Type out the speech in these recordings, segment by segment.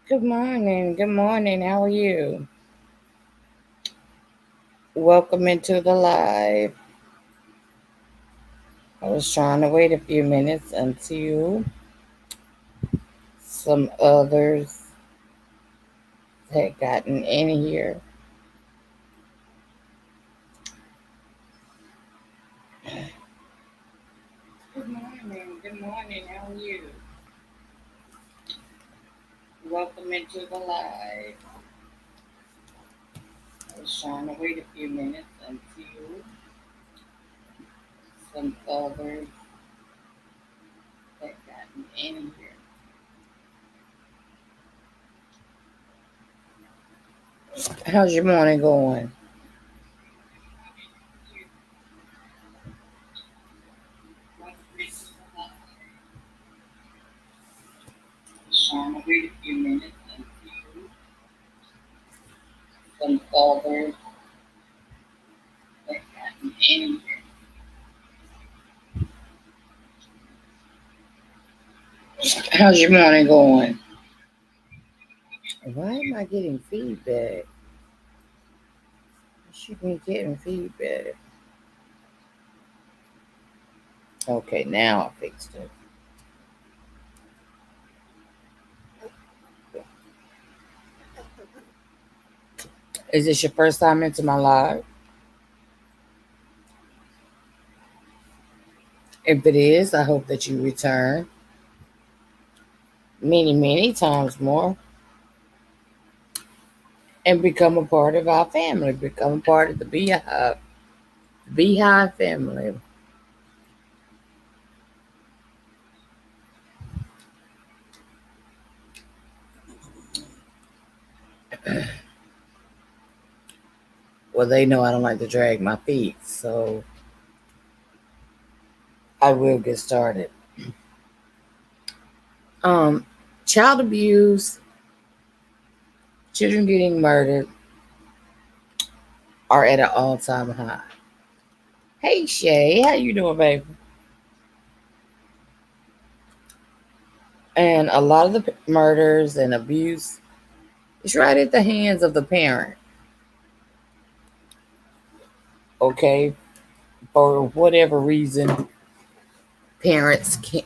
Good morning. Good morning. How are you? Welcome into the live. I was trying to wait a few minutes until some others had gotten in here. Good morning. Good morning. How are you? Welcome into the live. I was trying to wait a few minutes until some others had gotten in here. How's your morning going? Trying to wait a few minutes until some others had gotten in here. How's your morning going? Why am I getting feedback? I should be getting feedback. Okay, now I fixed it. Is this your first time into my live? If it is, I hope that you return many, many times more and become a part of our family, become a part of the Beehive family. Well, they know I don't like to drag my feet, so I will get started. Um, Child abuse, children getting murdered are at an all-time high. Hey Shay, how you doing, baby? And a lot of the murders and abuse is right at the hands of the parent. Okay, for whatever reason, parents can't,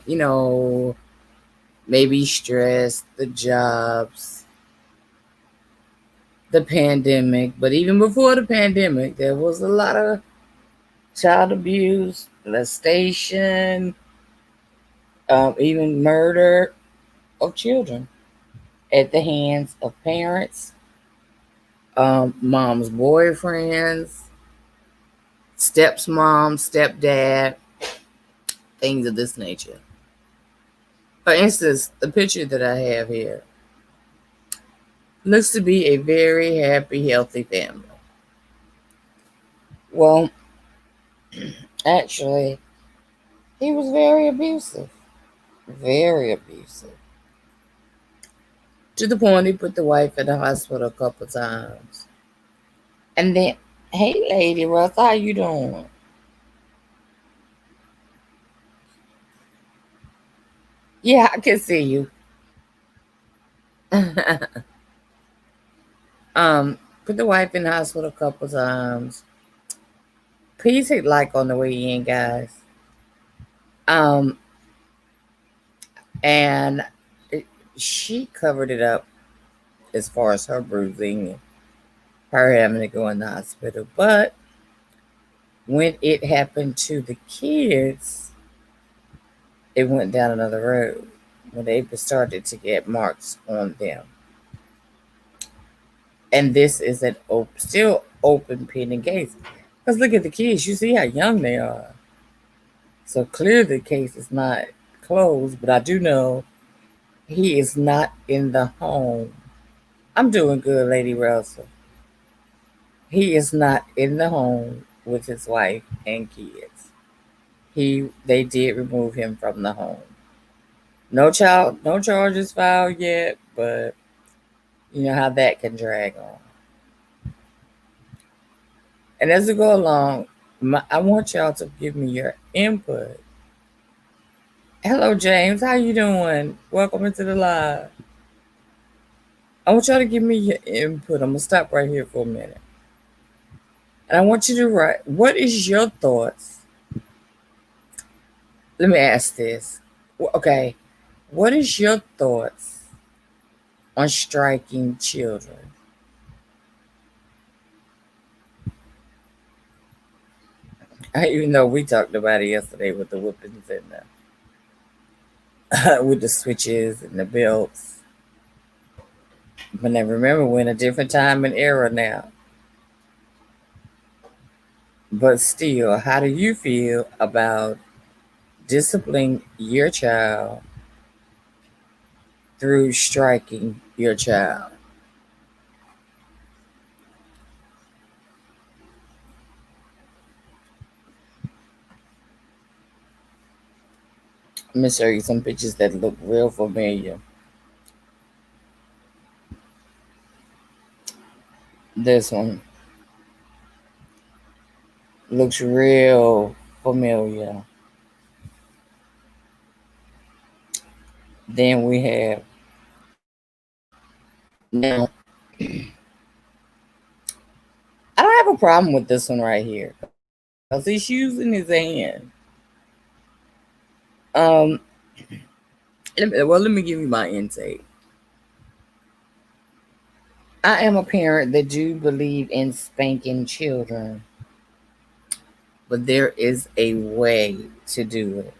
maybe stress, the jobs, the pandemic. But even before the pandemic, there was a lot of child abuse, molestation, even murder of children at the hands of parents, mom's boyfriends, stepmom, stepdad, things of this nature. For instance, the picture that I have here looks to be a very happy, healthy family. Well, actually, he was very abusive. Very abusive. To the point he put the wife in the hospital a couple times. And then, hey, Lady Russ, how you doing? Yeah, I can see you. Put the wife in the hospital a couple times. Please hit like on the way in, guys. Um, and it, she covered it up as far as her bruising, her having to go in the hospital. But when it happened to the kids, it went down another road. When they started to get marks on them, and this is an still open pending case. Because look at the kids, you see how young they are. So clearly the case is not closed, but I do know he is not in the home. I'm doing good, Lady Russell. He is not in the home with his wife and kids. They did remove him from the home. No charges filed yet, but you know how that can drag on. And as we go along, I want y'all to give me your input. Hello, James. How you doing? Welcome into the live. I want y'all to give me your input. I'm gonna stop right here for a minute. And I want you to write, what is your thoughts? Let me ask this. Okay, what is your thoughts on striking children? Even though we talked about it yesterday with the whippings and with the switches and the belts. But now remember, we're in a different time and era now. But still, how do you feel about disciplining your child through striking your child? I'm gonna show you some pictures that look real familiar. This one looks real familiar. Then we have now. I don't have a problem with this one right here because he's using his hand. Um, let me give you my intake. I am a parent that do believe in spanking children, but there is a way to do it.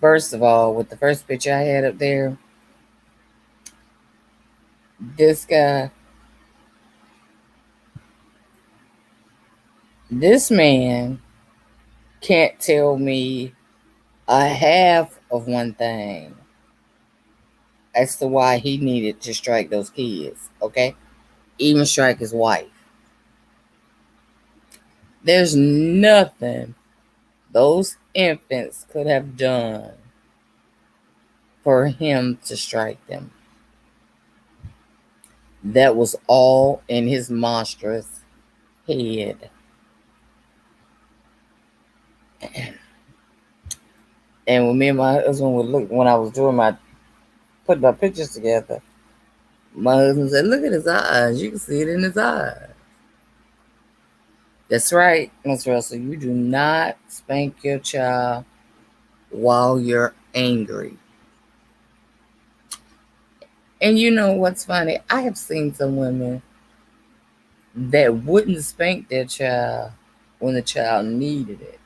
First of all, with the first picture I had up there, this guy, this man can't tell me a half of one thing as to why he needed to strike those kids, okay? Even strike his wife. There's nothing those infants could have done for him to strike them. That was all in his monstrous head. And when me and my husband would look, when I was doing my, putting my pictures together, my husband said, "Look at his eyes. You can see it in his eyes." That's right, Miss Russell. You do not spank your child while you're angry. And you know what's funny? I have seen some women that wouldn't spank their child when the child needed it.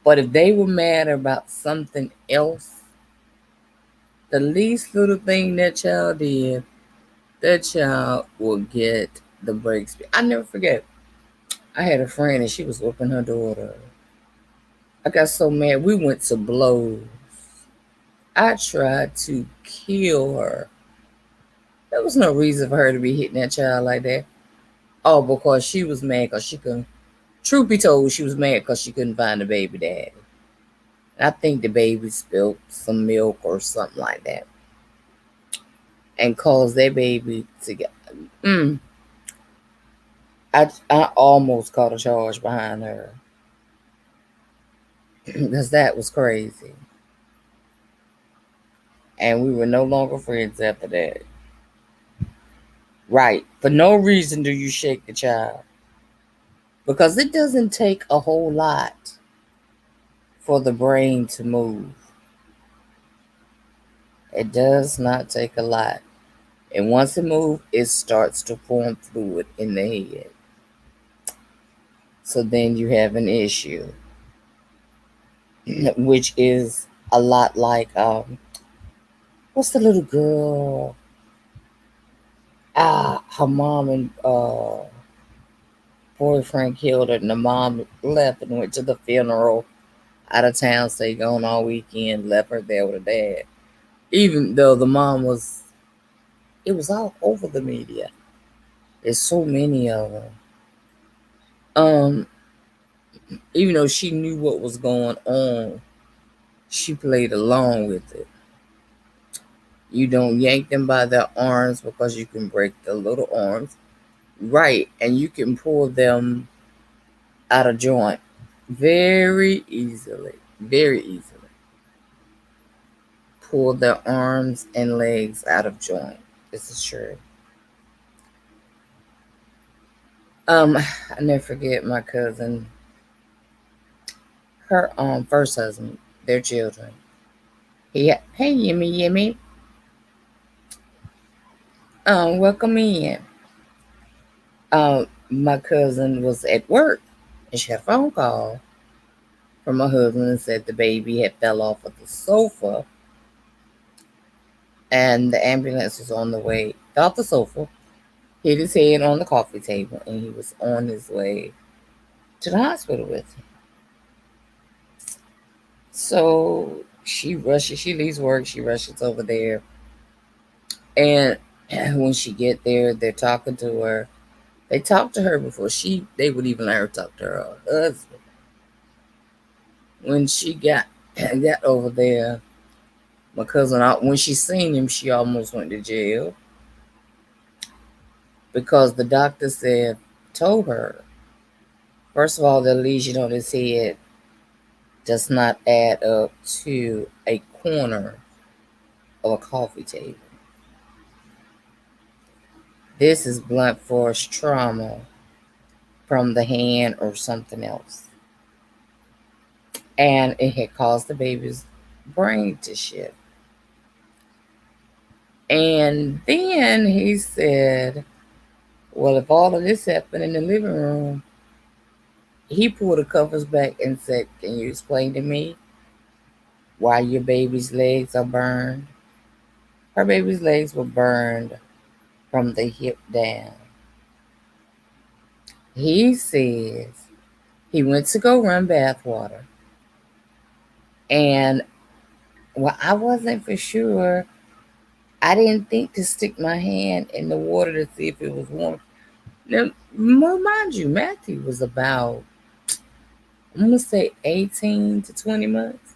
But if they were mad about something else, the least little thing that child did, that child will get the breaks. I never forget. I had a friend and she was whooping her daughter. I got so mad. We went to blows. I tried to kill her. There was no reason for her to be hitting that child like that. Oh, because she was mad because she couldn't. Truth be told, she was mad because she couldn't find the baby daddy. And I think the baby spilled some milk or something like that, and caused that baby to get. Mm, I almost caught a charge behind her because that was crazy, and we were no longer friends after that. Right? For no reason do you shake the child because it doesn't take a whole lot for the brain to move. It does not take a lot. And once it moves, it starts to form fluid in the head. So then you have an issue, which is a lot like what's the little girl? Her mom and boyfriend killed her, and the mom left and went to the funeral out of town, stayed gone all weekend, left her there with her dad. Even though the mom was, it was all over the media. There's so many of them. Um, Even though she knew what was going on, she played along with it. You don't yank them by their arms because you can break the little arms. Right, and you can pull them out of joint very easily. Very easily. Pull their arms and legs out of joint. This is true. I never forget my cousin, her first husband, their children. Hey Yimmy Yimmy, welcome in. My cousin was at work and she had a phone call from my husband and said the baby had fell off of the sofa and the ambulance was on the way. Fell off the sofa, hit his head on the coffee table, and he was on his way to the hospital with him. So she rushes, she leaves work, she rushes over there, and when she get there, they're talking to her. They talked to her before they would even let her talk to her husband. When she got over there, my cousin, when she seen him, she almost went to jail because the doctor told her, first of all, the lesion on his head does not add up to a corner of a coffee table. This is blunt force trauma from the hand or something else. And it had caused the baby's brain to shift. And then he said, well, if all of this happened in the living room, he pulled the covers back and said, can you explain to me why your baby's legs are burned? Her baby's legs were burned from the hip down. He says he went to go run bath water. And well, I wasn't for sure. I didn't think to stick my hand in the water to see if it was warm. Now, mind you, Matthew was about, I'm going to say 18 to 20 months.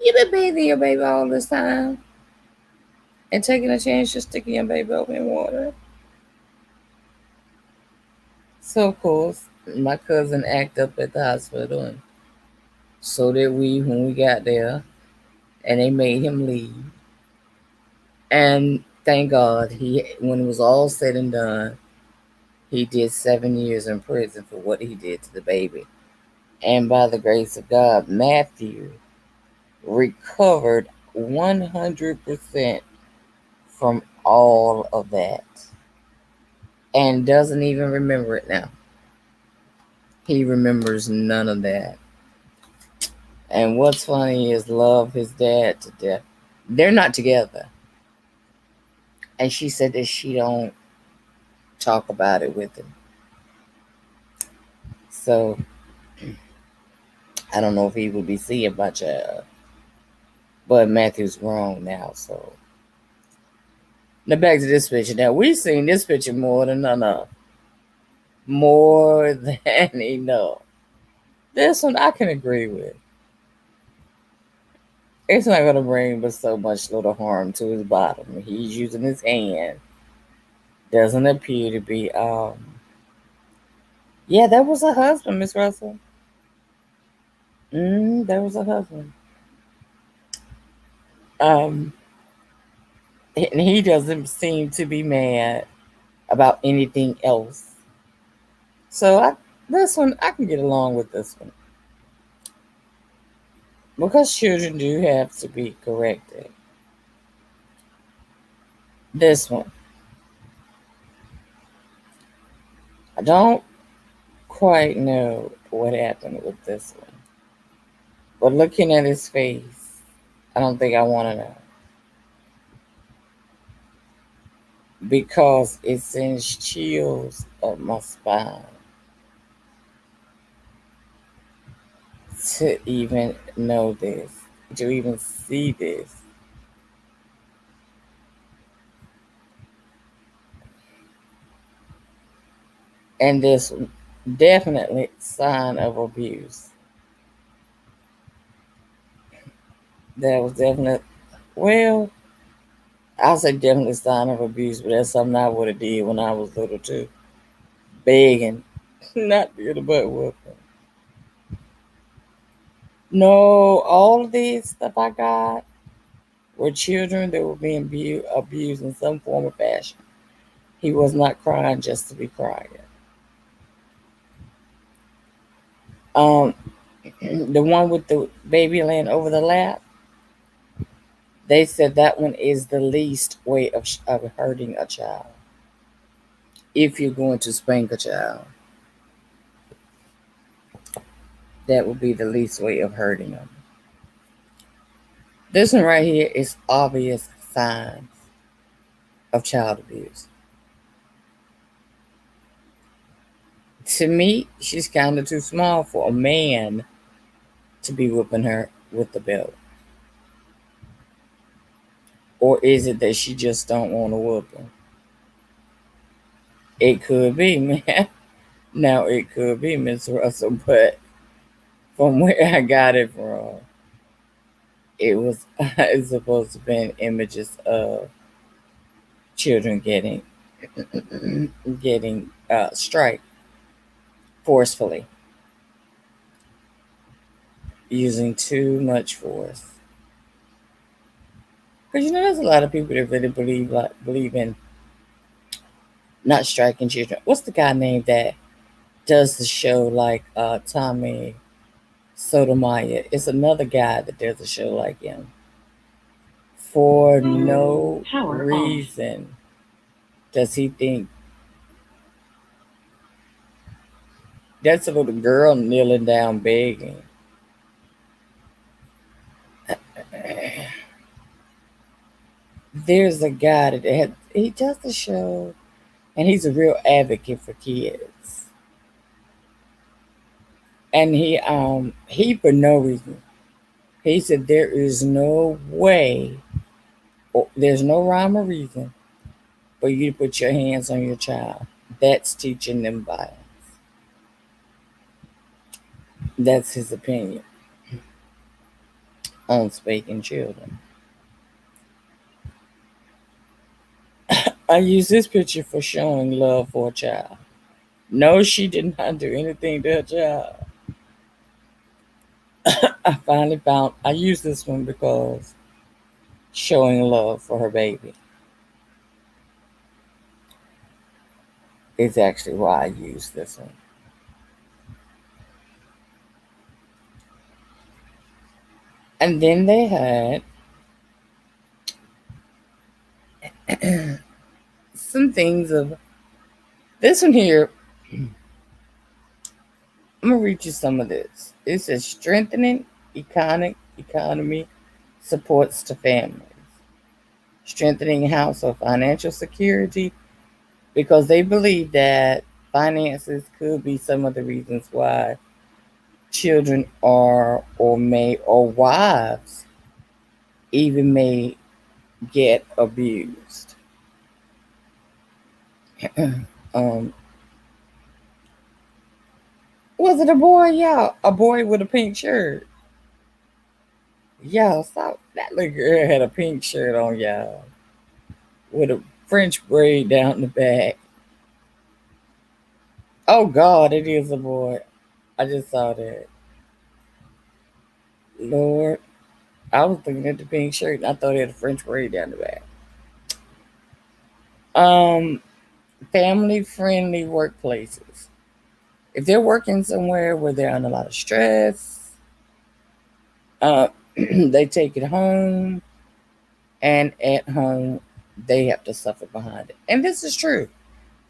You been bathing your baby all this time and taking a chance just sticking your baby over in water. So, of course, my cousin acted up at the hospital, and so did we when we got there, and they made him leave. And thank God, when it was all said and done, he did 7 years in prison for what he did to the baby. And by the grace of God, Matthew recovered 100% from all of that and doesn't even remember it now. He remembers none of that. And what's funny is love his dad to death. They're not together. And she said that she don't talk about it with him. So I don't know if he would be seeing my child. But Matthew's grown now, so. Now back to this picture. Now we've seen this picture more than enough. More than enough. This one I can agree with. It's not going to bring but so much little harm to his bottom. He's using his hand. Doesn't appear to be. Yeah, that was a husband, Miss Russell. That was a husband. And he doesn't seem to be mad about anything else. So this one I can get along with this one because children do have to be corrected. This one, I don't quite know what happened with this one, but looking at his face, I don't think I want to know because it sends chills up my spine to even know this, to even see this. And this definitely sign of abuse. That was definitely, well, I'll say definitely a sign of abuse, but that's something I would have did when I was little too. Begging, not be the butt whooping. No, all of this stuff I got, were children that were being abused in some form or fashion. He was not crying just to be crying. Um, the one with the baby laying over the lap, they said that one is the least way of hurting a child. If you're going to spank a child, that would be the least way of hurting them. This one right here is obvious signs of child abuse. To me, she's kind of too small for a man to be whipping her with the belt. Or is it that she just don't want to whoop him? It could be, man. Now it could be Miss Russell, but from where I got it from, it was it's supposed to be images of children getting strike forcefully, using too much force. Because there's a lot of people that really believe in not striking children. What's the guy named that does the show like Tommy Sotomayor? It's another guy that does a show like him. For no reason does he think that's a little girl kneeling down begging. There's a guy he does the show, and he's a real advocate for kids. And he for no reason, he said there is no way, or there's no rhyme or reason for you to put your hands on your child. That's teaching them violence. That's his opinion on spanking children. I use this picture for showing love for a child. No, she did not do anything to her child. I used this one because showing love for her baby is actually why I used this one. And then they had some things of this one here. I'm gonna read you some of this. It says strengthening economy supports to families, strengthening household financial security, because they believe that finances could be some of the reasons why children are or wives even may get abused. um, was it a boy? Yeah, a boy with a pink shirt. Y'all stop. That little girl had a pink shirt on, y'all, with a French braid down the back. Oh God, it is a boy. I just saw that. Lord, I was looking at the pink shirt and I thought it had a French braid down the back. Um, family friendly workplaces. If they're working somewhere where they're under a lot of stress, uh, they take it home, and at home they have to suffer behind it. And this is true.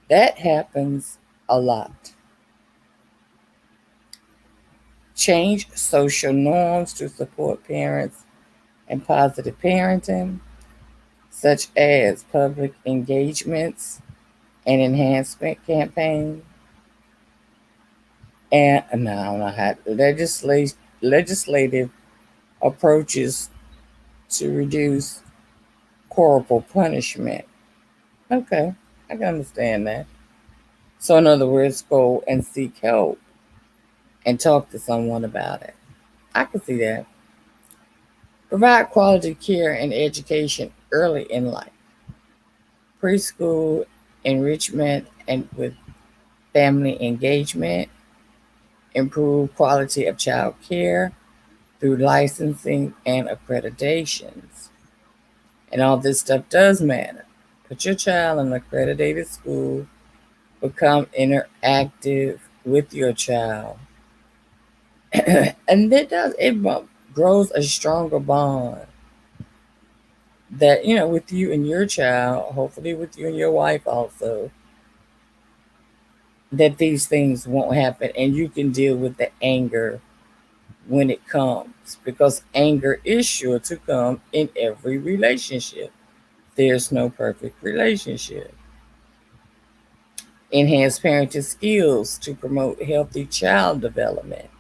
That happens a lot. Change social norms to support parents and positive parenting, such as public engagements and enhancement campaigns. And no, not how legislative approaches to reduce corporal punishment. Okay, I can understand that. So, in other words, go and seek help and talk to someone about it. I can see that. Provide quality care and education early in life. Preschool enrichment and with family engagement. Improve quality of child care through licensing and accreditations. And all this stuff does matter. Put your child in an accredited school, become interactive with your child. And grows a stronger bond that, with you and your child, hopefully with you and your wife also, that these things won't happen and you can deal with the anger when it comes, because anger is sure to come in every relationship. There's no perfect relationship. Enhance parenting skills to promote healthy child development,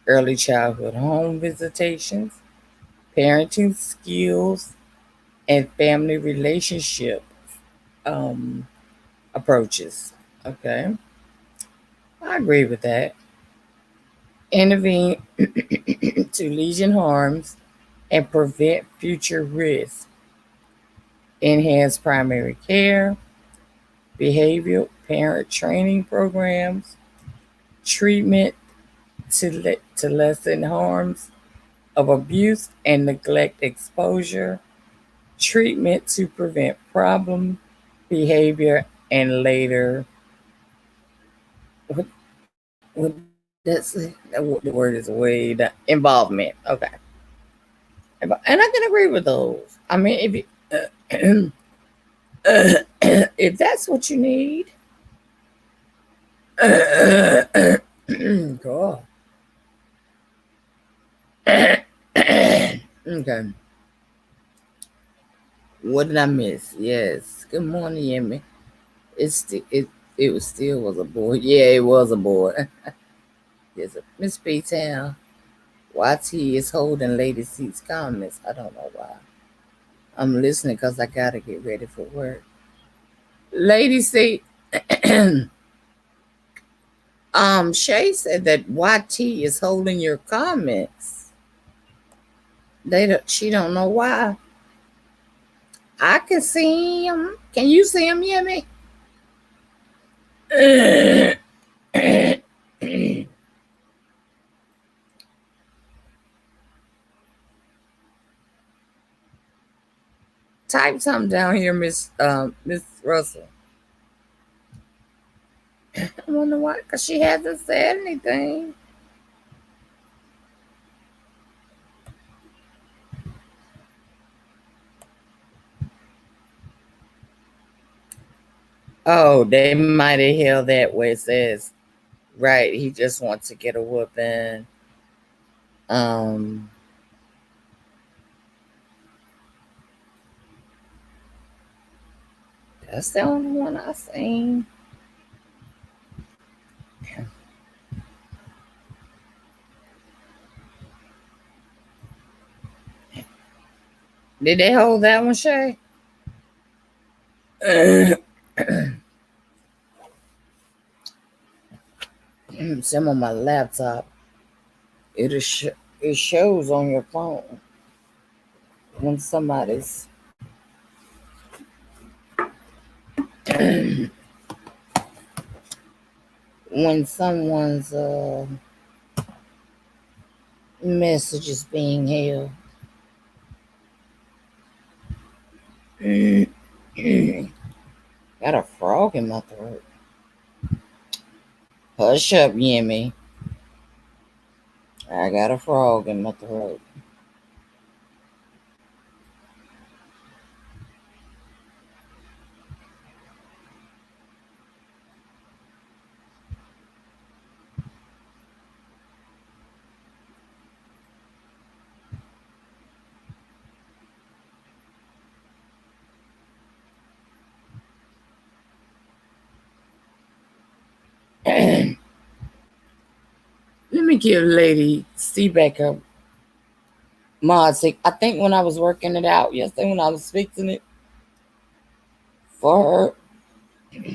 early childhood home visitations, parenting skills, and family relationship um, approaches. Okay, I agree with that. Intervene to lesion harms and prevent future risks. Enhance primary care, behavioral parent training programs, treatment to lessen harms of abuse and neglect exposure, treatment to prevent problem behavior, and later, what that's the word is way that involvement. Okay, and I can agree with those. I mean, if that's what you need, God. Okay. What did I miss? Yes. Good morning, Yemi. It was still was a boy. Yeah, it was a boy. Yes, Miss B Town. YT is holding Lady C's comments. I don't know why. I'm listening because I gotta get ready for work. Lady C, Shay said that YT is holding your comments. She don't know why. I can see him. Can you see him, Yemi? Type something down here, Miss Russell. I wonder why, because she hasn't said anything. Oh, they might have held that where it says, right, he just wants to get a whooping. Um, that's the only one I seen. Did they hold that one, Shay? Some on my laptop. It shows on your phone when somebody's when someone's message is being held. Got a frog in my throat. Hush up, Yemi. I got a frog in my throat. Let me give Lady C back up. Mod, I think when I was working it out yesterday, when I was fixing it for her,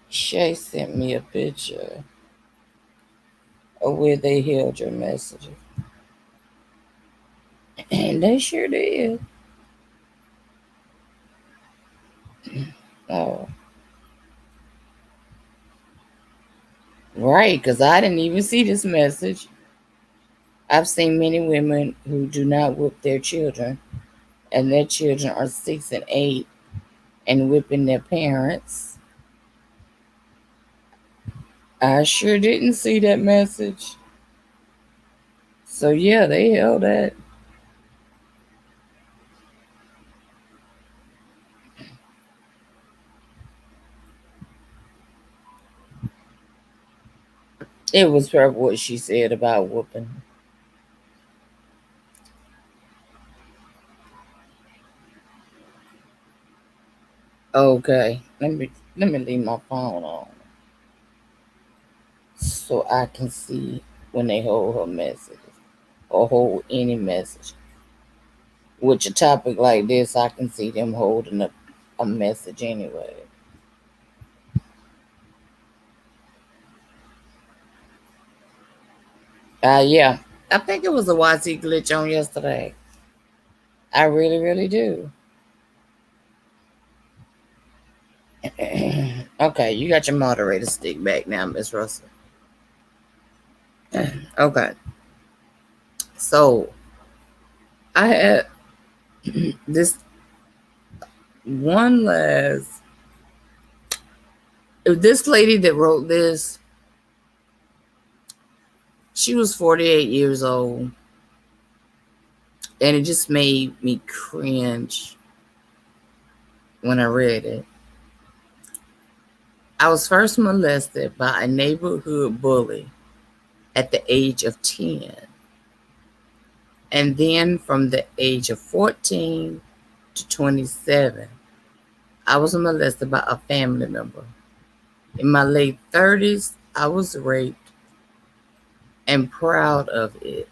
Shay sent me a picture of where they held your messages. And they sure did. Oh, right, because I didn't even see this message. I've seen many women who do not whip their children, and their children are 6 and 8 and whipping their parents. I sure didn't see that message. So, yeah, they held that. It was probably what she said about whooping. Okay, let me leave my phone on so I can see when they hold her messages or hold any message. With a topic like this, I can see them holding a message anyway. Yeah, I think it was a YT glitch on yesterday. I really, really do. Okay, you got your moderator stick back now, Miss Russell. Okay, so I had this one last. This lady that wrote this, she was 48 years old, and it just made me cringe when I read it. I was first molested by a neighborhood bully at the age of 10. And then from the age of 14 to 27, I was molested by a family member. In my late 30s, I was raped and proud of it.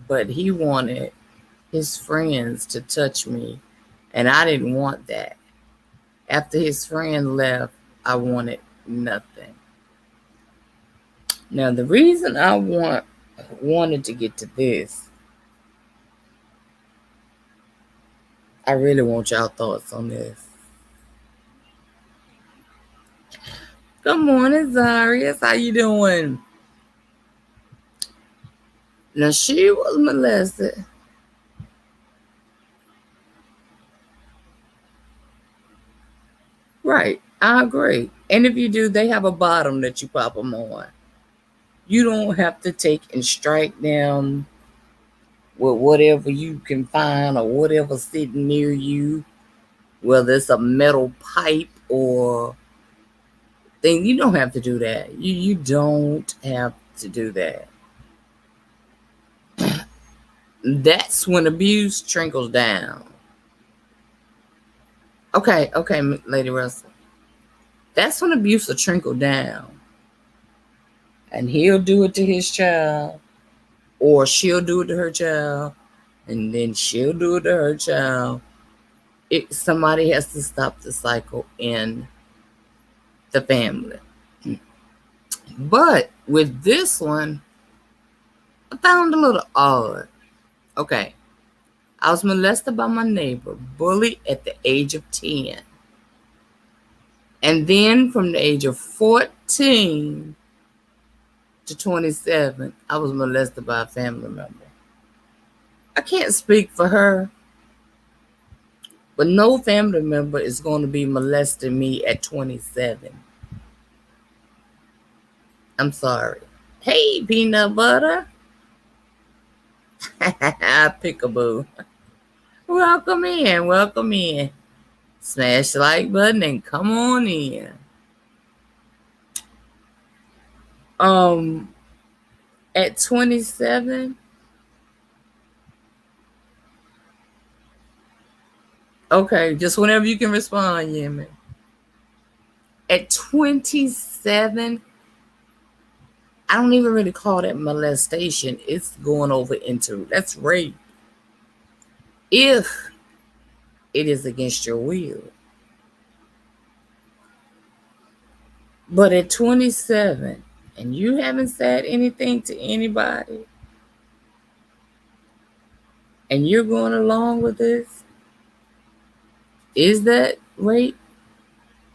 But he wanted his friends to touch me, and I didn't want that. After his friend left, I wanted nothing. Now, the reason I wanted to get to this, I really want y'all thoughts on this. Good morning, Zarius. How you doing? Now, she was molested. Right. I agree. And if you do, they have a bottom that you pop them on. You don't have to take and strike them with whatever you can find or whatever sitting near you, whether it's a metal pipe or thing. You don't have to do that. You don't have to do that. That's when abuse trickles down. Okay, Lady Russell. That's when abuse will trickle down. And he'll do it to his child, or she'll do it to her child, and then she'll do it to her child. Somebody has to stop the cycle in the family. But with this one, I found a little odd. Okay, I was molested by my neighbor, bullied at the age of 10. And then from the age of 14 to 27, I was molested by a family member. I can't speak for her, but no family member is going to be molesting me at 27. I'm sorry. Hey, peanut butter. Pickaboo. Welcome in. Welcome in. Smash the like button and come on in. Um, at 27, okay, just whenever you can respond, Yemen. At 27, I don't even really call that molestation. It's going over into that's rape. If it is against your will. But at 27, and you haven't said anything to anybody, and you're going along with this, is that rape?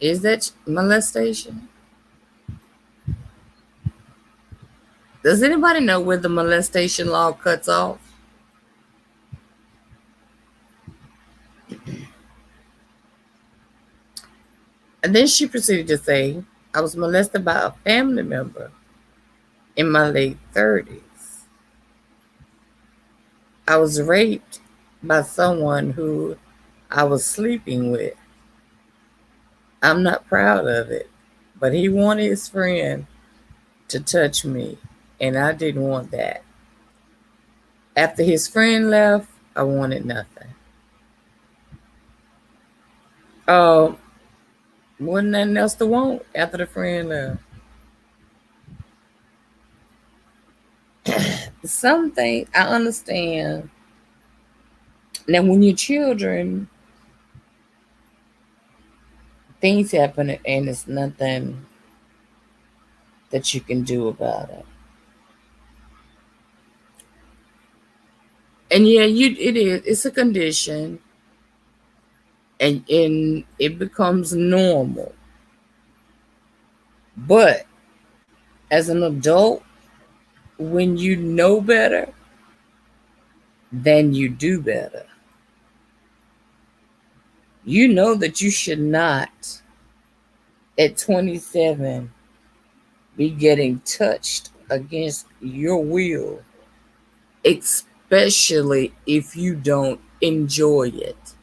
Is that molestation? Does anybody know where the molestation law cuts off? And then she proceeded to say, I was molested by a family member in my late 30s. I was raped by someone who I was sleeping with. I'm not proud of it, but he wanted his friend to touch me, and I didn't want that. After his friend left, I wanted nothing. Uh, wasn't nothing else to want after the friend left. Something I understand. Now, when you're children, things happen and it's nothing that you can do about it. And yeah, it is. It's a condition, and it becomes normal. But as an adult, when you know better, then you do better. You know that you should not, at 27, be getting touched against your will, especially if you don't enjoy it.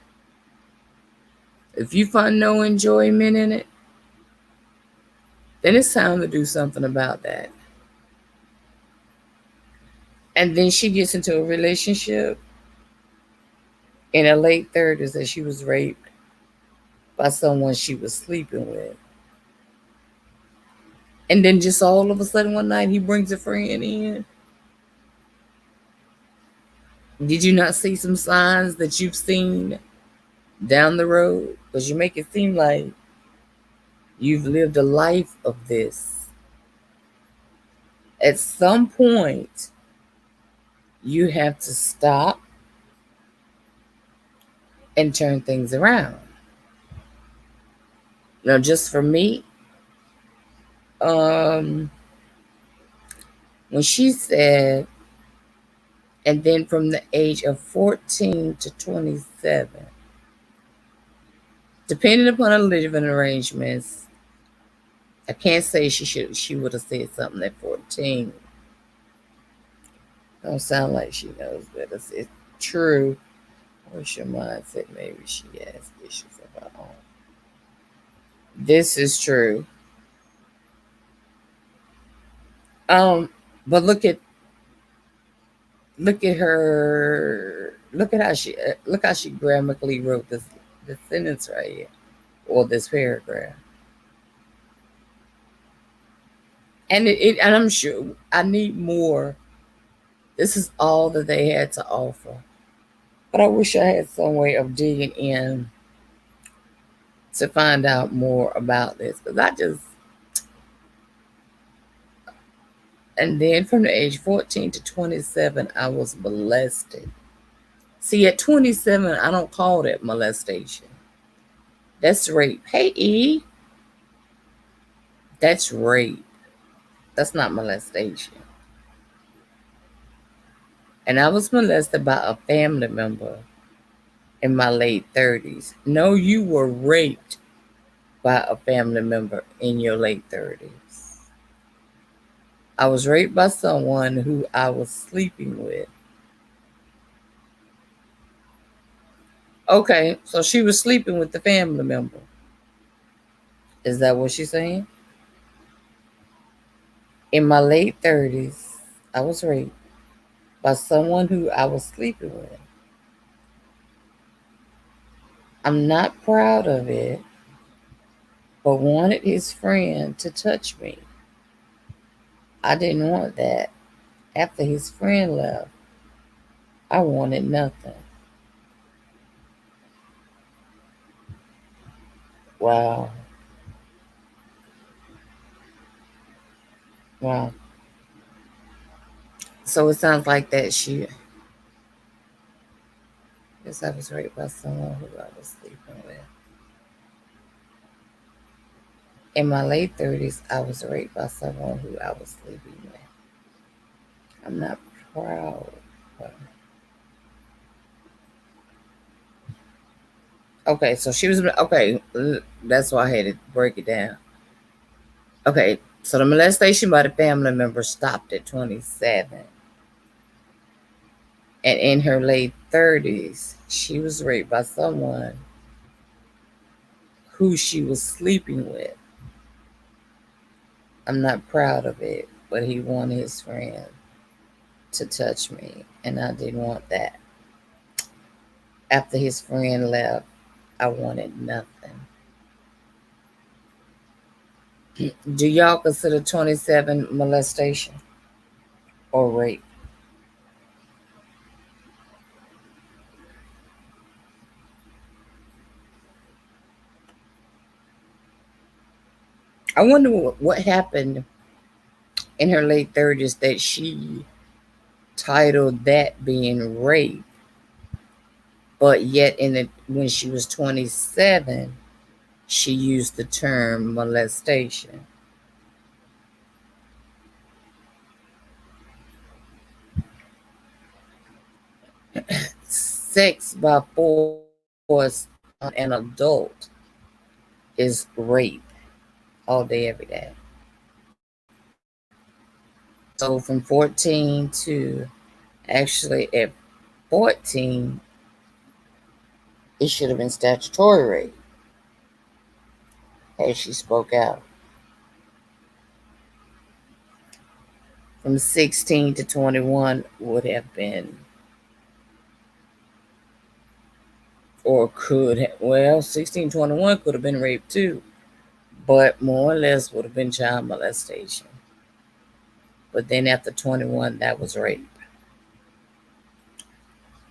If you find no enjoyment in it, then it's time to do something about that. And then she gets into a relationship in her late 30s that she was raped by someone she was sleeping with. And then just all of a sudden one night he brings a friend in. Did you not see some signs that you've seen down the road? Because you make it seem like you've lived a life of this. At some point, you have to stop and turn things around. Now, just for me, um, when she said, and then from the age of 14 to 27, depending upon her living arrangements, I can't say she would have said something at 14. Don't sound like she knows better. It's true. What's your mindset? Maybe she has issues of her own. This is true. Um, but look at her. Look how she grammatically wrote this sentence right here, or this paragraph. And I'm sure I need more. This is all that they had to offer. But I wish I had some way of digging in to find out more about this. Because I just, and then from the age 14 to 27, I was molested. See, at 27, I don't call that molestation. That's rape. Hey, E, that's rape. That's not molestation. And I was molested by a family member in my late 30s. No, you were raped by a family member in your late 30s. I was raped by someone who I was sleeping with. Okay, so she was sleeping with the family member. Is that what she's saying? In my late 30s, I was raped by someone who I was sleeping with. I'm not proud of it, but wanted his friend to touch me. I didn't want that. After his friend left, I wanted nothing. Wow. Wow. So it sounds like that she, yes, I was raped by someone who I was sleeping with. In my late 30s, I was raped by someone who I was sleeping with. I'm not proud. Okay, so she was okay. That's why I had to break it down. Okay, so the molestation by the family member stopped at 27, and in her late 30s, she was raped by someone who she was sleeping with. I'm not proud of it, but he wanted his friend to touch me, and I didn't want that. After his friend left, I wanted nothing. Do y'all consider 27 molestation or rape? I wonder what happened in her late 30s that she titled that being rape, but yet when she was 27, she used the term molestation. Sex by force an adult is rape all day, every day. So from 14 to actually at 14, it should have been statutory rape as she spoke out. From 16 to 21 would have been, or could have, well, 16, 21 could have been rape too, but more or less would have been child molestation. But then after 21, that was rape.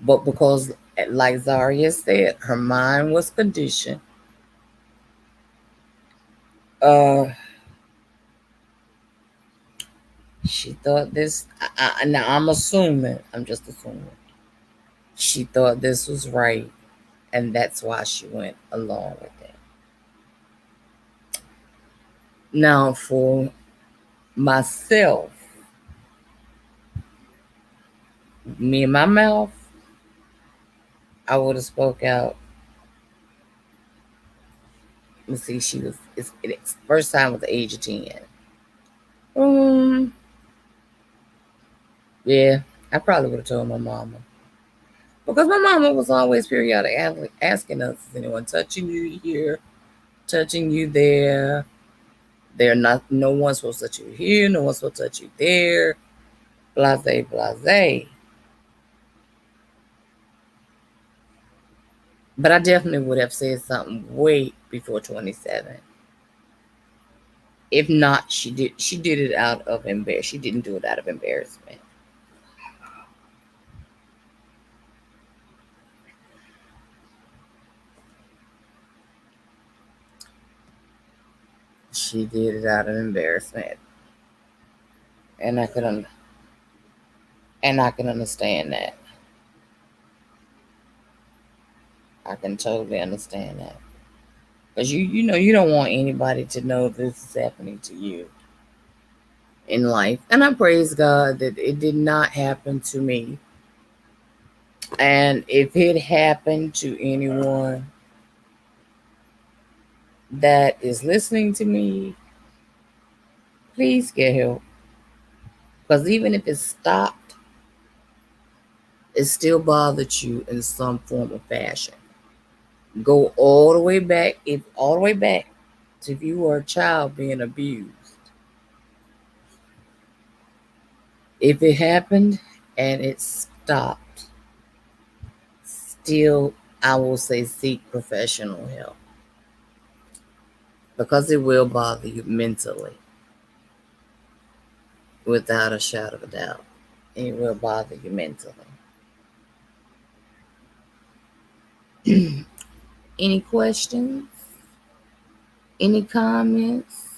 But because, like Zaria said, her mind was conditioned. Uh, she thought this. Now I'm assuming. I'm just assuming. She thought this was right, and that's why she went along with it. Now, for myself, me and my mouth, I would have spoke out. Let's see, she was. It's first time was the age of 10. Um, yeah, I probably would have told my mama. Because my mama was always periodically asking us, is anyone touching you here, touching you there? They're not, no one's supposed to touch you here, no one's supposed to touch you there, blase, blase. But I definitely would have said something way before 27. If not, she did it out of embarrassment. She didn't do it out of embarrassment. She did it out of embarrassment. And I can understand that. I can totally understand that. Because you don't want anybody to know this is happening to you in life. And I praise God that it did not happen to me. And if it happened to anyone that is listening to me, please get help. Because even if it stopped, it still bothered you in some form or fashion. Go all the way back, if all the way back to if you were a child being abused. If it happened and it stopped, still, I will say seek professional help because it will bother you mentally, without a shadow of a doubt. It will bother you mentally. Any questions? Any comments?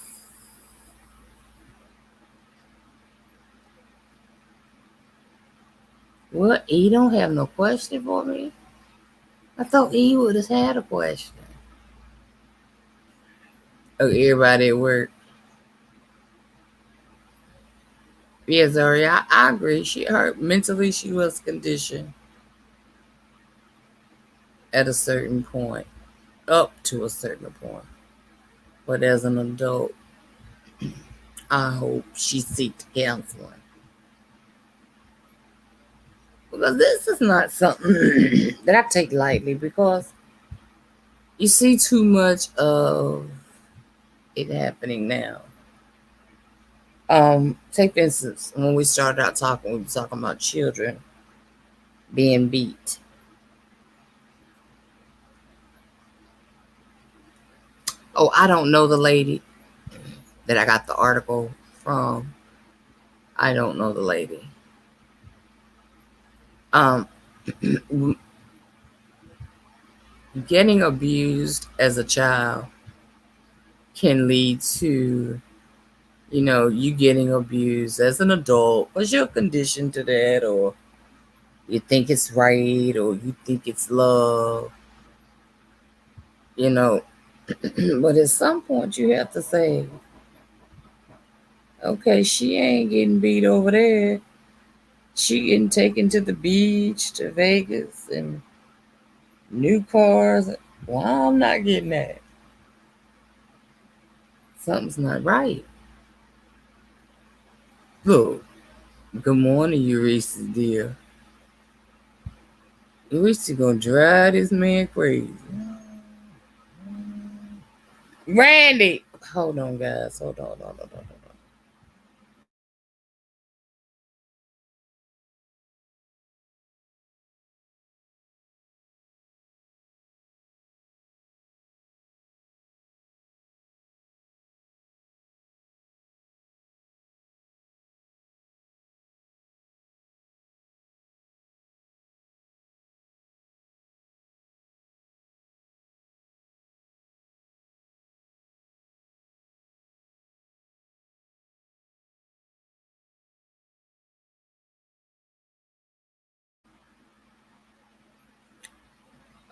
What? E don't have no question for me? I thought E would have had a question. Oh, everybody at work. Yeah, Zuri, I agree. She hurt mentally. She was conditioned at a certain point, up to a certain point. But as an adult, I hope she seeks counseling because this is not something that I take lightly. Because you see too much of it happening now. Take for instance, when we started out talking, we were talking about children being beat. Oh, I don't know the lady that I got the article from. I don't know the lady. Um, Getting abused as a child can lead to, you getting abused as an adult because you're conditioned to that, or you think it's right, or you think it's love, you know. But at some point, you have to say, okay, she ain't getting beat over there. She getting taken to the beach, to Vegas, and new cars. Well, I'm not getting that. Something's not right. Look, good morning, Eureka, dear. Eureka gonna drive this man crazy. Randy! Hold on, guys. Hold on.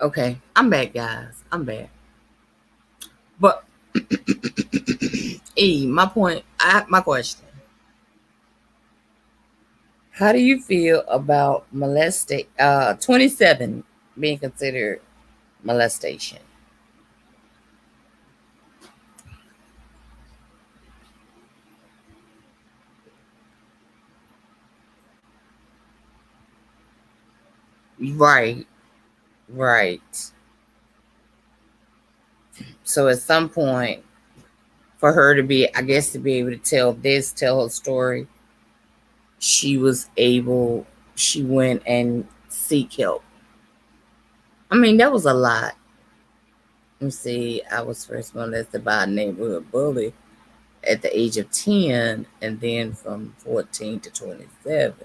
Okay, I'm back, guys. I'm back. But, my point, my question. How do you feel about 27 being considered molestation? Right, right. So at some point, for her to be, I guess, to be able to tell her story, she was able, she went and seek help. I mean, that was a lot. You see, I was first molested by a neighborhood bully at the age of 10, and then from 14 to 27.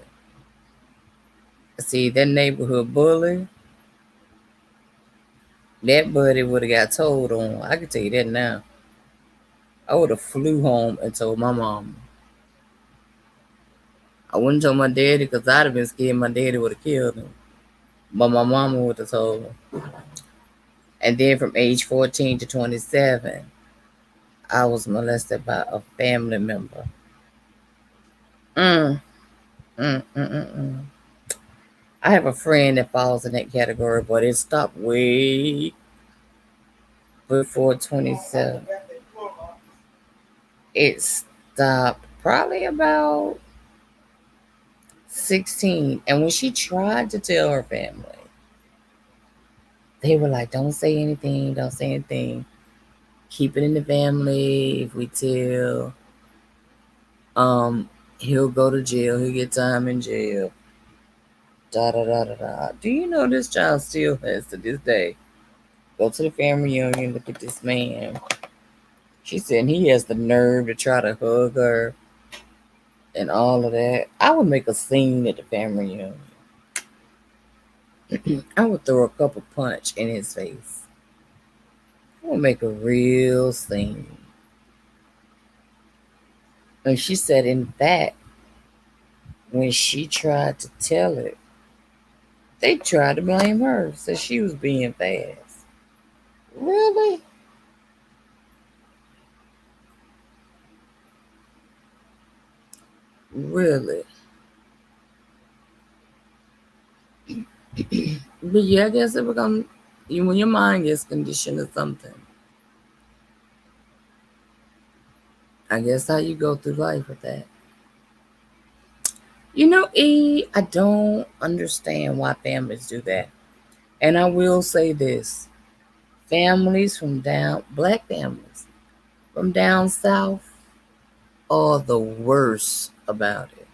See, that neighborhood bully, that buddy would have got told on. I can tell you that now. I would have flew home and told my mom. I wouldn't tell my daddy because I'd have been scared my daddy would have killed him. But my mama would have told him. And then from age 14 to 27, I was molested by a family member. Mm, mm. I have a friend that falls in that category, but it stopped way before 27. It stopped probably about 16. And when she tried to tell her family, they were like, don't say anything, don't say anything. Keep it in the family. If we tell, he'll go to jail, he'll get time in jail. Da da da da da. Do you know this child still has to this day go to the family reunion, look at this man. She said he has the nerve to try to hug her and all of that. I would make a scene at the family reunion. I would throw a couple punch in his face. I would make a real scene. And she said, in fact, when she tried to tell it, they tried to blame her, said she was being fast. Really? Really. But yeah, I guess it becomes when your mind gets conditioned to something. I guess how you go through life with that. I don't understand why families do that. And I will say this: black families from down south are the worst about it.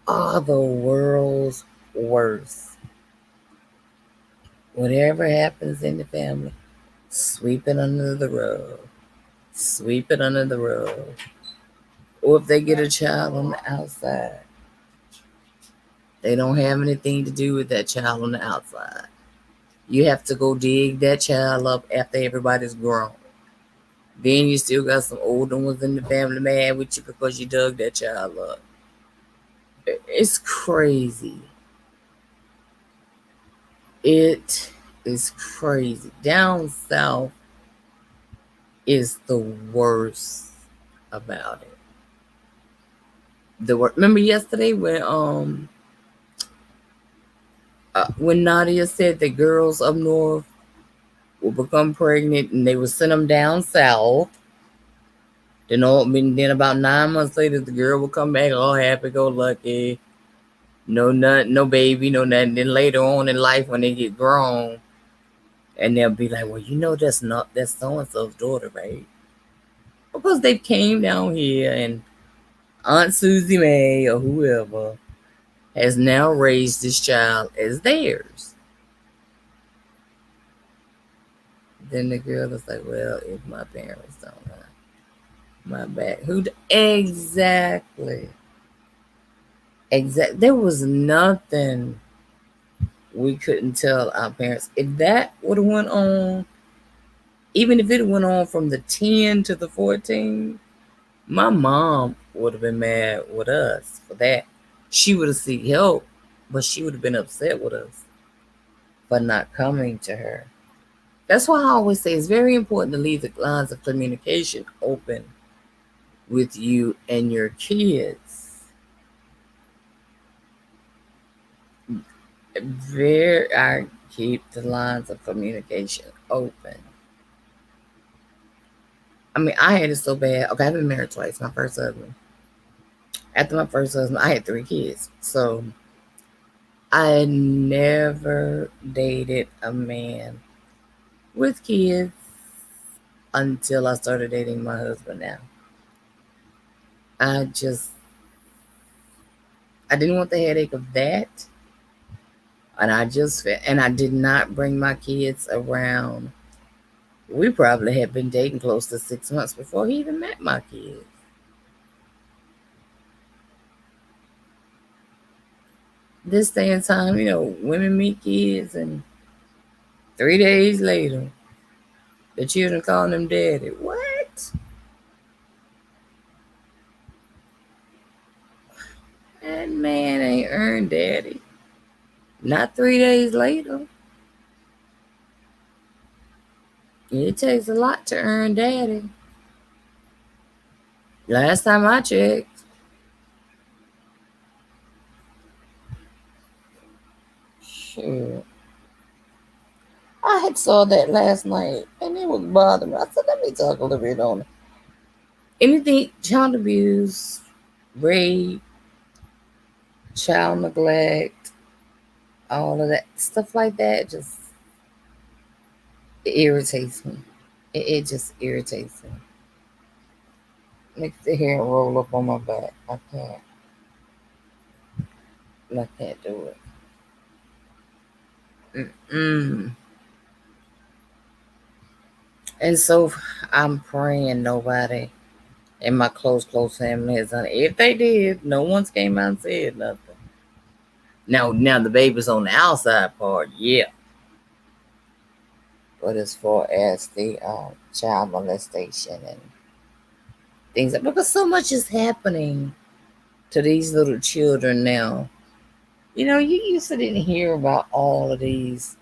Are the world's worst. Whatever happens in the family, sweep it under the rug. Sweep it under the rug. Or if they get a child on the outside, they don't have anything to do with that child on the outside. You have to go dig that child up after everybody's grown. Then you still got some older ones in the family mad with you because you dug that child up. It's crazy. It is crazy. Down south is the worst about it. Remember yesterday when Nadia said that girls up north will become pregnant and they will send them down south. Then about 9 months later, the girl will come back all happy go lucky, no nut, no baby, no nothing. Then later on in life, when they get grown, and they'll be like, "Well, that's so and so's daughter, right?" Because they came down here and Aunt Susie May or whoever has now raised this child as theirs. Then the girl is like, "Well, if my parents don't have my back, exactly?" Exactly. There was nothing we couldn't tell our parents. If that would have went on, even if it went on from the 10 to the 14, my mom would have been mad with us for that. She would have sought help, but she would have been upset with us for not coming to her. That's why I always say it's very important to leave the lines of communication open with you and your kids. I keep the lines of communication open. I mean, I had it so bad. Okay, I've been married twice. My first husband. After my first husband, I had 3 kids. So I never dated a man with kids until I started dating my husband now. I just, I didn't want the headache of that. And I did not bring my kids around. We probably had been dating close to 6 months before he even met my kids. This day and time, women meet kids, and 3 days later, the children calling them daddy. What? That man ain't earned daddy. Not 3 days later. It takes a lot to earn daddy. Last time I checked. Sure. I had saw that last night and it was bothering me. I said, let me talk a little bit on it. Anything child abuse, rape, child neglect, all of that stuff like that just it irritates me. It just irritates me. Makes the hair roll up on my back. I can't. I can't do it. Mm-mm. And so I'm praying nobody in my close family has done it. If they did, no one's came out and said nothing. Now the baby's on the outside part, yeah. But as far as the child molestation and things, because so much is happening to these little children now. You used to didn't hear about all of these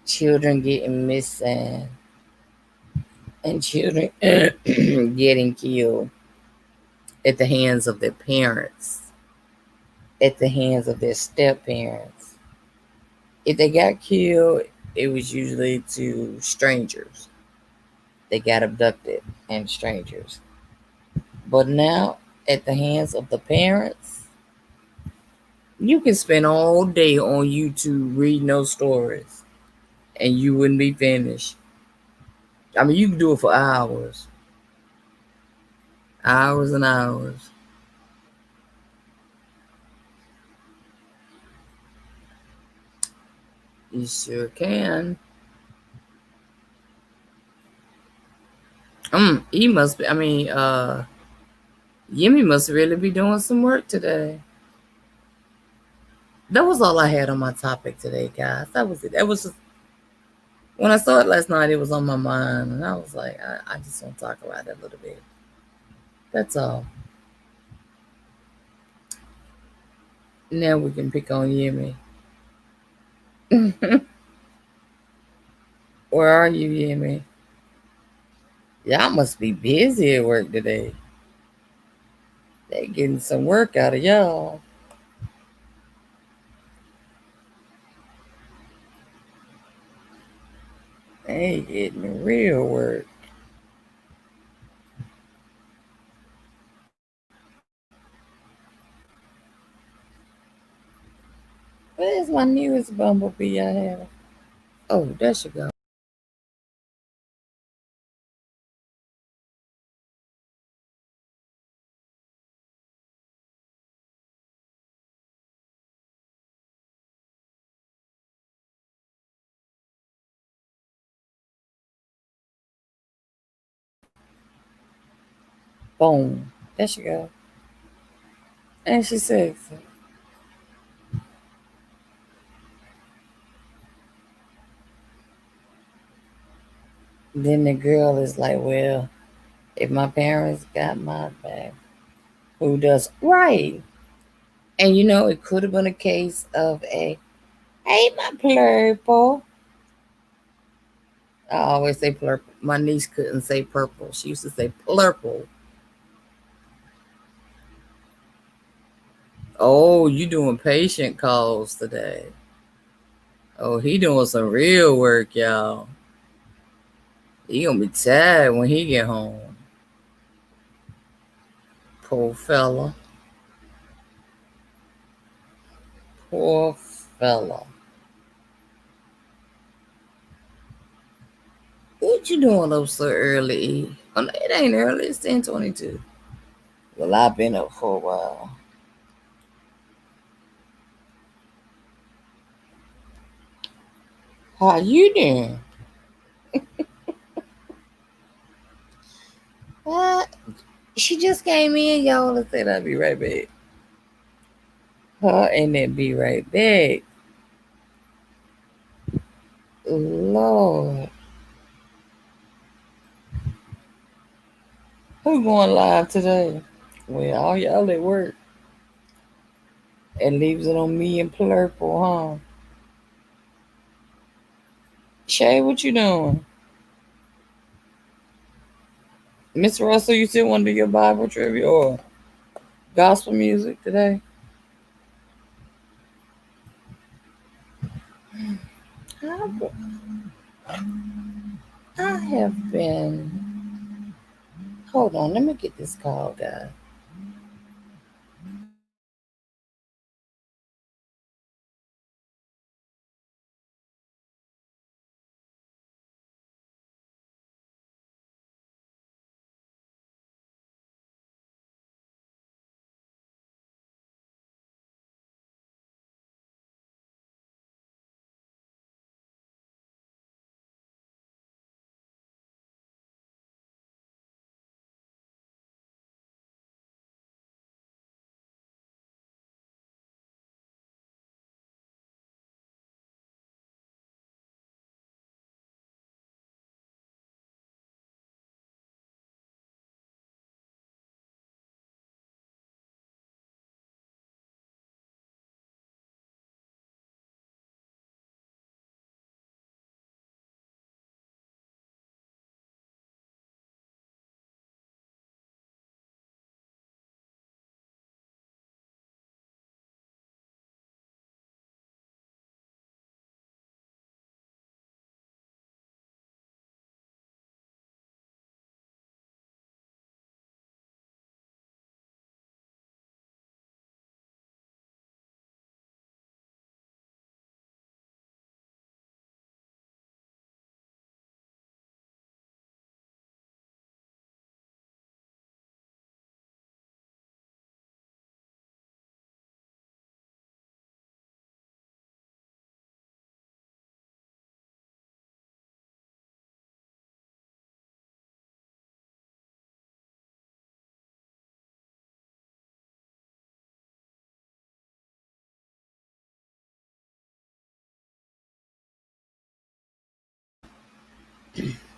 children getting missing and children getting killed. at the hands of their parents, at the hands of their step parents. If they got killed, it was usually to strangers. They got abducted and strangers. But now, at the hands of the parents, you can spend all day on YouTube reading those stories and you wouldn't be finished. I mean, you can do it for hours, hours and hours. You sure can. He must be. I mean, Yemi must really be doing some work today. That was all I had on my topic today, guys. That was it. That was just when I saw it last night. It was on my mind, and I was like, I just want to talk about it a little bit. That's all. Now we can pick on Yemi. Where are you, Yemi? Y'all must be busy at work today. They getting some work out of y'all. They getting real work. Where's my newest bumblebee I have? Oh, there she go. Boom. There she go. And she says, then the girl is like, well, if my parents got my back, who does? Right. And it could have been a case of hey, my purple. I always say purple. My niece couldn't say purple. She used to say purple. Oh, you doing patient calls today. Oh, he doing some real work, y'all. He gonna be tired when he get home. Poor fella. Poor fella. What you doing up so early, E? Oh, no, it ain't early. It's 10:22. Well, I've been up for a while. How you doing? What? She just came in, y'all. Let's say I'll be right back. Her and then be right back. Lord. Who going live today? Well, all y'all at work. And leaves it on me and Purple, huh? Shay, what you doing? Miss Russell, you still want to do your Bible trivia or gospel music today? I, I have been. Hold on, let me get this call, guys.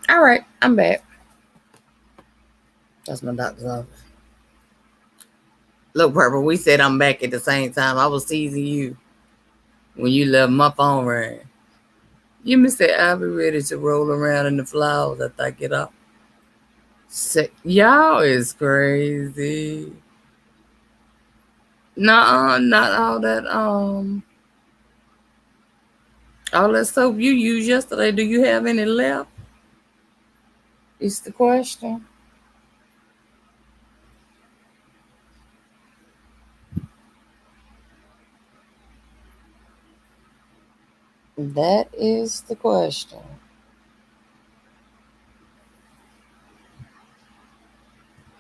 All right, I'm back. That's my doctor's office. Look, Purple, we said I'm back at the same time. I was teasing you when you left my phone ring. You missed that I'll be ready to roll around in the flowers after I get up. Y'all is crazy. Nah, not all that soap you used yesterday. Do you have any left? Is the question. That is the question.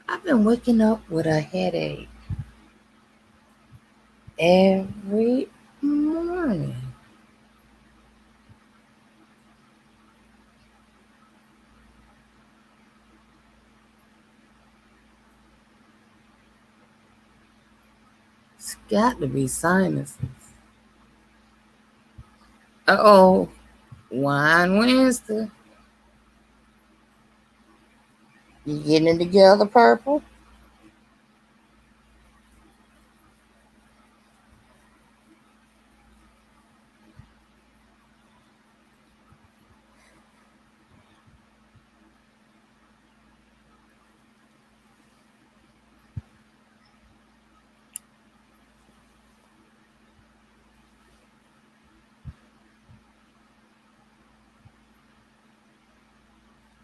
I've been waking up with a headache every morning. It's got to be sinuses. Uh-oh, Wine Wednesday. You getting it together, Purple?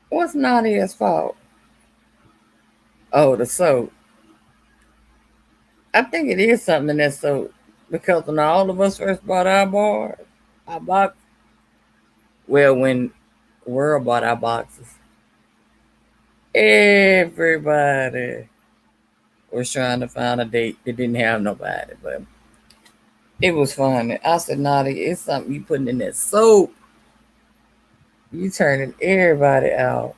What's Nadia's fault? Oh, the soap. I think it is something in that soap because when all of us first bought our box, well, when World bought our boxes, everybody was trying to find a date that didn't have nobody, but it was fun. I said, Nadia, it's something you putting in that soap. You turning everybody out.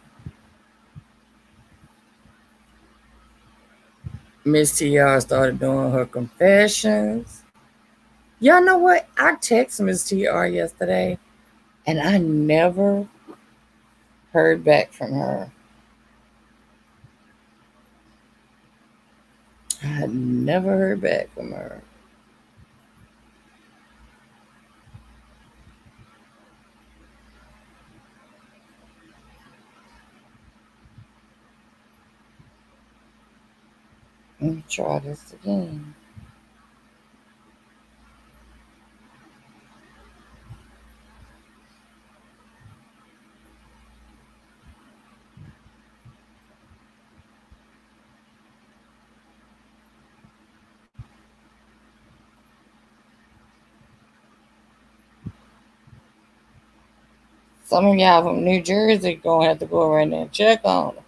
Miss TR started doing her confessions. Y'all know what? I texted Miss TR yesterday and I never heard back from her. I had never heard back from her. Let me try this again. Some of y'all from New Jersey gonna have to go around there and check on her.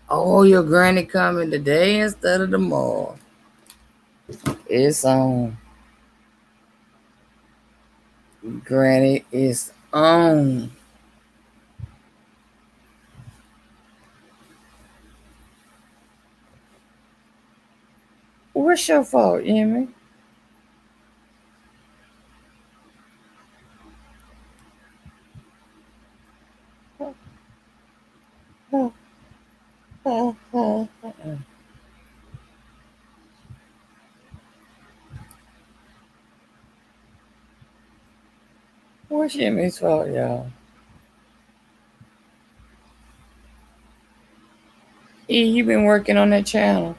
Oh, your granny coming today instead of tomorrow. It's on. Granny is on. What's your fault, Emmy? What's Emmy's fault, y'all? E, you been working on that channel.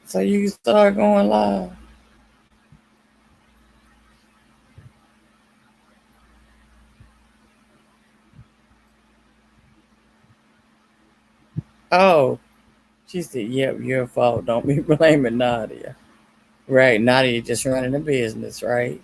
So you can start going live. Oh, she said, yep, your fault. Don't be blaming Nadia. Right, Nadia just running a business, right?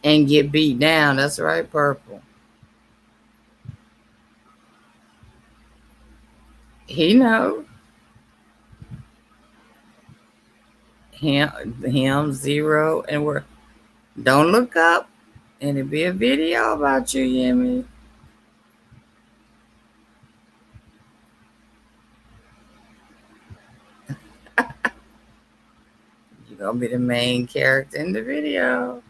and get beat down. That's right, Purple. He know him zero, and we're don't look up, and it'll be a video about you, Yemi. You're gonna be the main character in the video.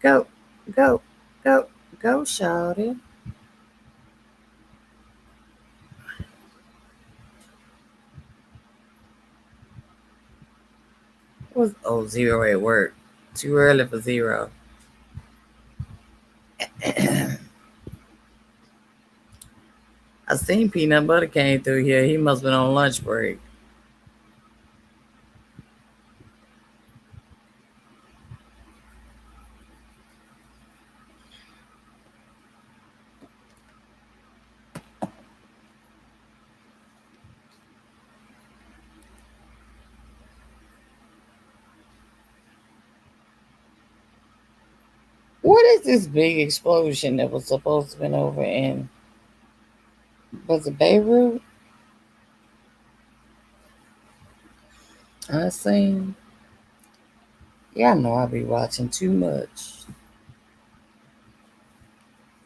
Go, go, go, go, shawty. Was zero at work? Too early for zero. I seen peanut butter came through here. He must have been on lunch break. What is this big explosion that was supposed to have been over in? Was it Beirut? I seen. Yeah, I know I be watching too much.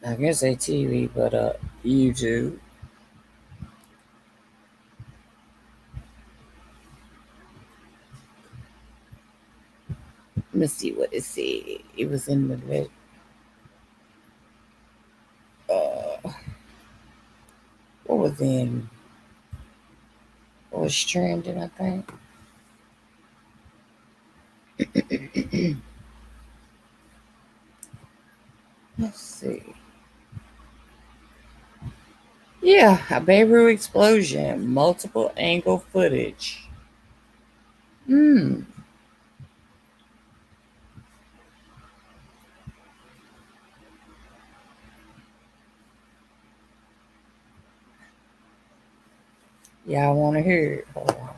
I can say TV, but YouTube. Let me see what it said. It was in the what was in what was trending, I think. Let's see. Yeah, a Beirut explosion, multiple angle footage. Hmm. Yeah, I want to hear it. Hold on.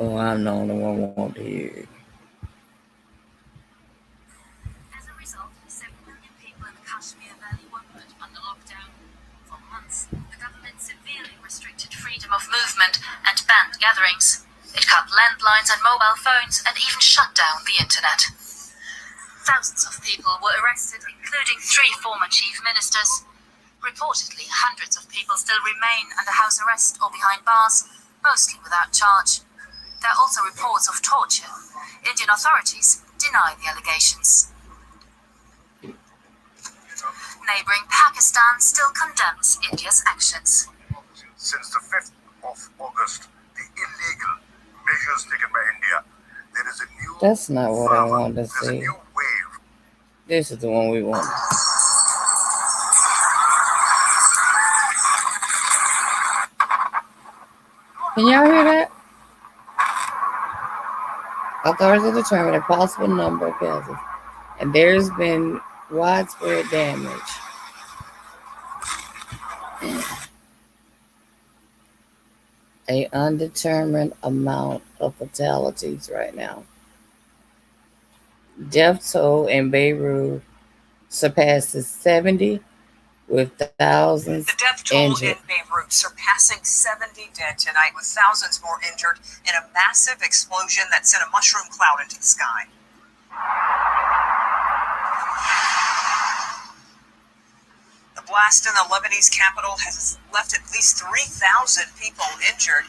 Oh, I'm the only one who want to hear it. As a result, 7 million people in the Kashmir Valley were put under lockdown. For months, the government severely restricted freedom of movement and banned gatherings. It cut landlines and mobile phones and even shut down the internet. Thousands of people were arrested, including 3 former chief ministers. Reportedly, hundreds of people still remain under house arrest or behind bars, mostly without charge. There are also reports of torture. Indian authorities deny the allegations. Neighboring Pakistan still condemns India's actions. Since the 5th of August, the illegal measures taken by India, there is a new That's not what I wanted to There's a see. new wave. This is the one we want. Can y'all hear that? Authorities determined a possible number of casualties, and there's been widespread damage. A undetermined amount of fatalities right now. Death toll in Beirut surpasses 70, with thousands The death toll injured. in Beirut surpassing 70 dead tonight, with thousands more injured in a massive explosion that sent a mushroom cloud into the sky. The blast in the Lebanese capital has left at least 3,000 people injured.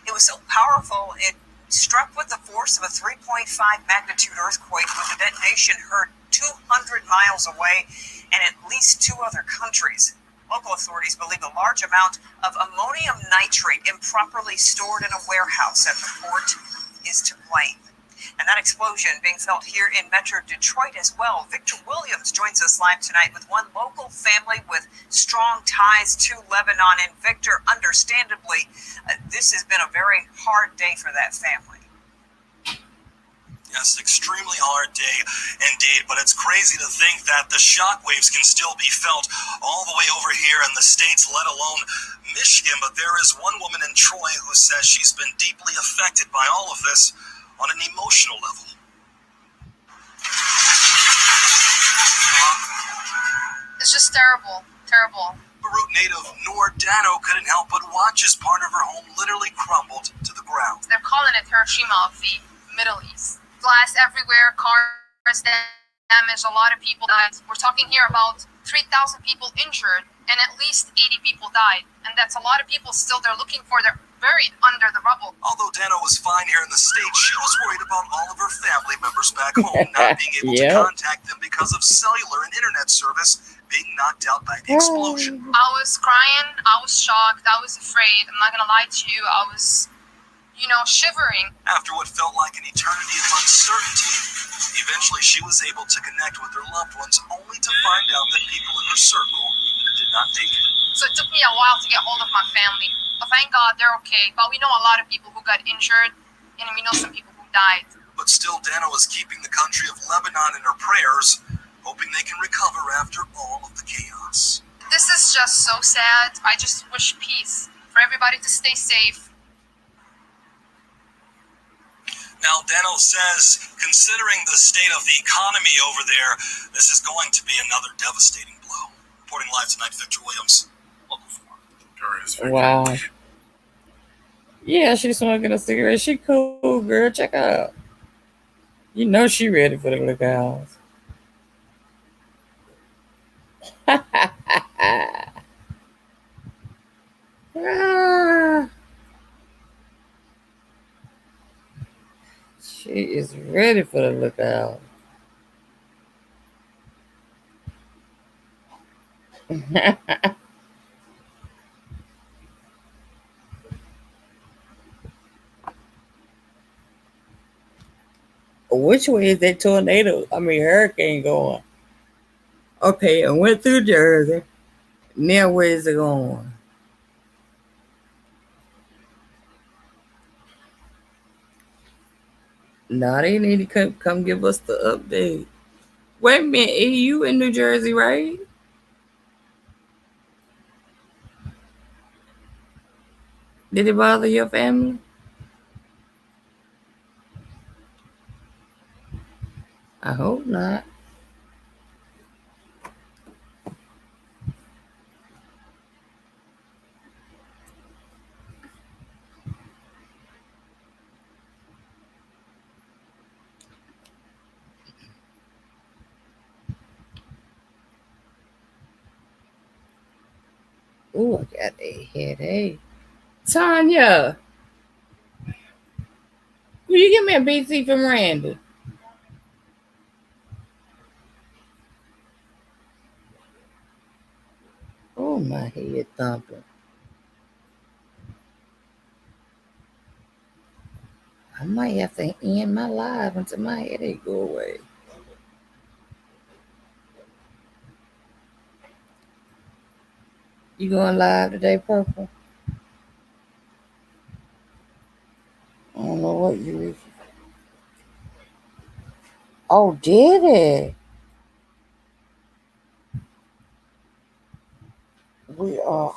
It was so powerful, it struck with the force of a 3.5 magnitude earthquake, with the detonation heard 200 miles away and at least 2 other countries. Local authorities believe a large amount of ammonium nitrate improperly stored in a warehouse at the port is to blame. And that explosion being felt here in Metro Detroit as well. Victor Williams joins us live tonight with one local family with strong ties to Lebanon. And Victor, understandably, this has been a very hard day for that family. Yes, extremely hard day indeed, but it's crazy to think that the shockwaves can still be felt all the way over here in the States, let alone Michigan. But there is one woman in Troy who says she's been deeply affected by all of this on an emotional level. It's just terrible. Terrible. Beirut native Noor Dano couldn't help but watch as part of her home literally crumbled to the ground. They're calling it Hiroshima of the Middle East. Glass everywhere, cars damaged, a lot of people died. We're talking here about 3,000 people injured and at least 80 people died. And that's a lot of people still they're looking for. They're buried under the rubble. Although Dano was fine here in the States, she was worried about all of her family members back home not being able to contact them because of cellular and internet service being knocked out by the explosion. I was crying, I was shocked, I was afraid. I'm not gonna lie to you, I was, shivering. After what felt like an eternity of uncertainty, eventually she was able to connect with her loved ones, only to find out that people in her circle did not make it. So it took me a while to get hold of my family. But thank God they're okay. But we know a lot of people who got injured, and we know some people who died. But still, Dano is keeping the country of Lebanon in her prayers, hoping they can recover after all of the chaos. This is just so sad. I just wish peace for everybody to stay safe. Now, Dano says, considering the state of the economy over there, this is going to be another devastating blow. Reporting live tonight, Victor Williams, Local 4. Wow. Yeah, she's smoking a cigarette. She cool, girl. Check out. You know she ready for the lookouts. Ah. She is ready for the lookout. Which way is that hurricane going? Okay, it went through Jersey. Now where is it going? Now they need to come give us the update. Wait a minute, you in New Jersey, right? Did it bother your family? I hope not. Oh, I got a headache. Tanya, will you give me a BC from Randy? Oh, my head thumping. I might have to end my live until my headache go away. You going live today, Purple? I don't know what you. Oh, did it? We are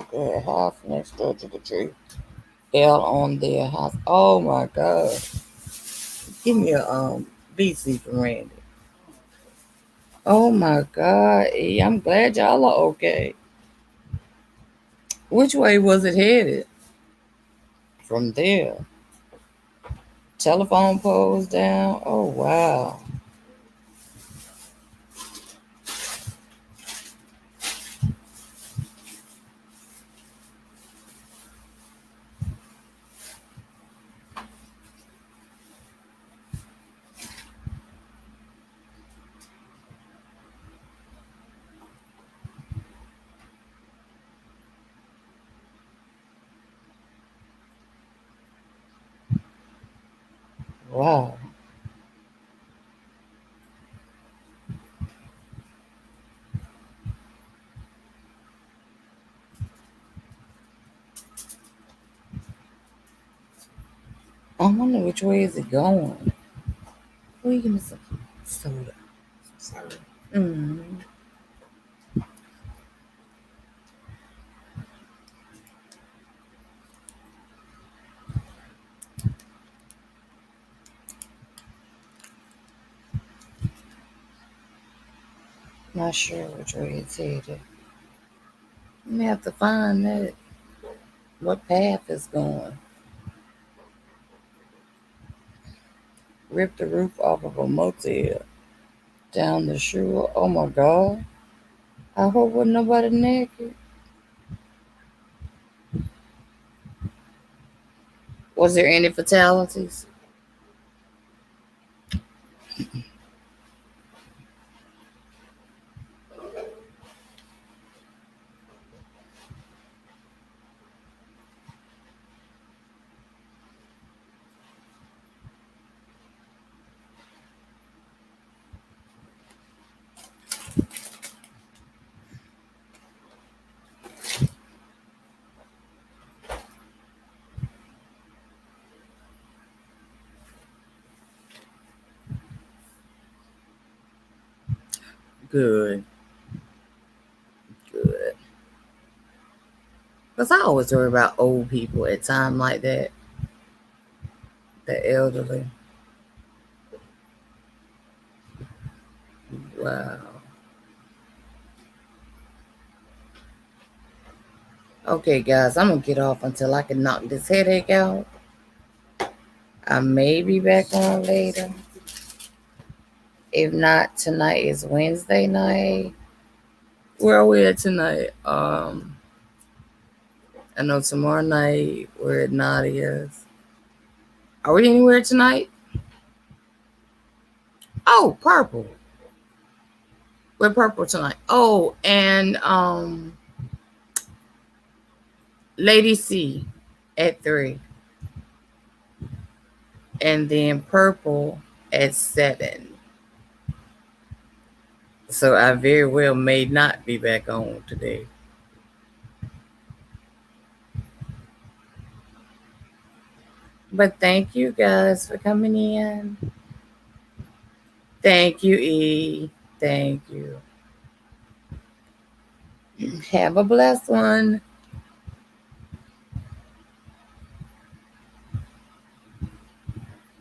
good. Half next door to the tree. L on their house. Oh my God! Give me a BC from Randy. Oh my God! I'm glad y'all are okay. Which way was it headed? From there. Telephone poles down. Oh wow. Wow. I wonder which way is it going. Will you give me some soda? Sorry. Mm. Not sure which way it's headed. You may have to find that what path is going. Rip the roof off of a motel down the shore. Oh my god. I hope wasn't nobody naked. Was there any fatalities? Good, good. Because I always worry about old people at time like that, the elderly. Wow. Okay, guys, I'm going to get off until I can knock this headache out. I may be back on later. If not, tonight is Wednesday night. Where are we at tonight? I know tomorrow night we're at Nadia's. Are we anywhere tonight? Oh, purple. We're purple tonight. Oh, and Lady C at 3. And then purple at 7. So I very well may not be back on today. But thank you guys for coming in. Thank you, E. Thank you. Have a blessed one.